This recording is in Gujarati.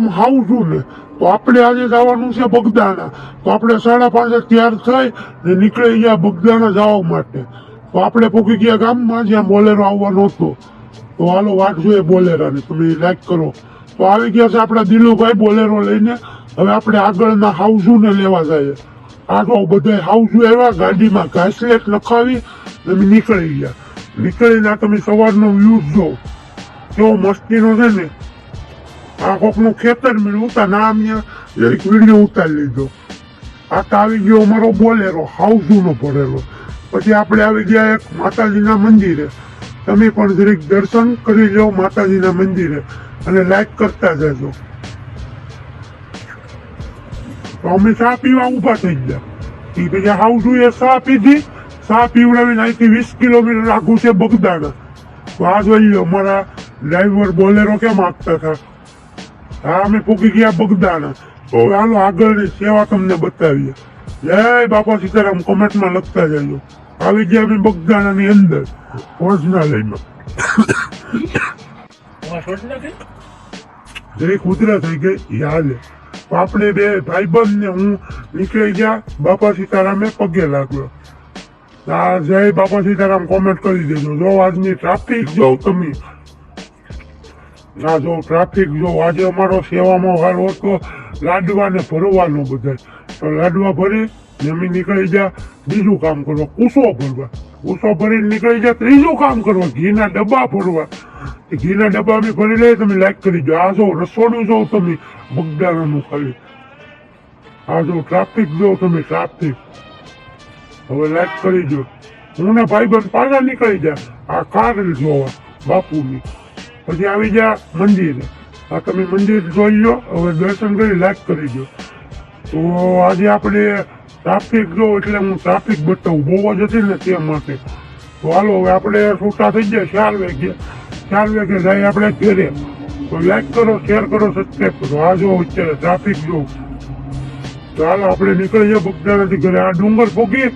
હાવશું ને તો આપણે આજે જવાનું છે બગદાણા. તો આપણે 5:30 તૈયાર થઈ ને નીકળી ગયા બગદાણા જવા માટે. તો આપણે પહોંચી ગયા ગામમાં જ્યાં બોલેરો આવવાનો હતો. તો હાલો વાટ જોઈએ બોલેરાની, તમે લાઈક કરો. તો આવી ગયા છે આપણા દિલુભાઈ બોલેરો લઈને. હવે આપણે આગળના હાઉસું ને લેવા જઈએ. આ તો બધા હાઉસું આવ્યા, ગાડીમાં ઘાસલેટ નખાવી અમે નીકળી ગયા. નીકળીને તમે સવારનો વ્યૂ જો કેવો મસ્તીનો છે ને. આ કોકનું ખેતર મેળવું ઉતા ના અહીંયા એક વિડીયો ઉતારી લીધો. આ તો આવી ગયો અમારો બોલેરો હાઉસુનો ભરેલો. પછી આપણે આવી ગયા એક માતાજીના મંદિરે. તમે પણ જરીક દર્શન કરી લો માતાજીના મંદિરે અને લાઈક કરતા જજો. તો અમે ચા પીવા ઉભા થઈ ગયા. એ પછી હાઉસુએ ચા પીધી. ચા પીવડાવીને અહીંથી 20 કિલોમીટર આઘું છે બગદાણા. તો આ જોઈ લો અમારા ડ્રાઈવર બોલેરો કેમ આપતા હતા. હા અમે પૂકી ગયા બગદાણા. તો હાલો આગળની સેવા તમને બતાવીએ. જય બાપા સીતારામ કોમેન્ટમાં લખતા જજો. આવી ગયા અમે બગદાણાની અંદર ભોજનાલયમાં. જરીક ઉતરા થઈ ગઈ યાદ. તો આપણે બે ભાઈબંધ ને હું નીકળી ગયા બાપા સીતારામે પગે લાગ્યો. હા જય બાપા સીતારામ કોમેન્ટ કરી દેજો. જો આજની ટ્રાફિક જો તમે. ના જો ટ્રાફિક જો આજે અમારો સેવામાં વારો હતો લાડવા ને ભરવાનો બધા. તો લાડવા ભરી અમે નીકળી ગયા બીજું કામ કરવા, કૂસો ભરવા. કૂસો ભરીને નીકળી ગયા ત્રીજું કામ કરવા, ઘીના ડબ્બા ભરવા. ઘીના ડબ્બા અમે ભરી લઈએ. તમે લાઈક કરી દો. આ જો રસોડું જો તમે બગદાણાનું ખાલી. આ જો ટ્રાફિક જો તમે ટ્રાફિક. હવે લાઈક કરી દો. હું ને ભાઈબંધ પાછા નીકળી ગયા આ કાર જોવા બાપુની. પછી આવી ગયા મંદિરે. આ તમે મંદિર જોઈ લો. હવે દર્શન કરી લાઈક કરી દો. તો આજે આપણે ટ્રાફિક જો એટલે હું ટ્રાફિક બતાવું બહુ જ હતી ને તે માટે. તો હાલો હવે આપણે છૂટા થઈ ગયા 4 વાગે. 4 વાગે જાય આપણે ઘરે. તો લાઈક કરો, શેર કરો, સબસ્ક્રાઈબ કરો. આ જો અત્યારે ટ્રાફિક જો. તો હાલો આપણે નીકળી જાય બગદાણાથી ઘરે. આ ડુંગર પોગી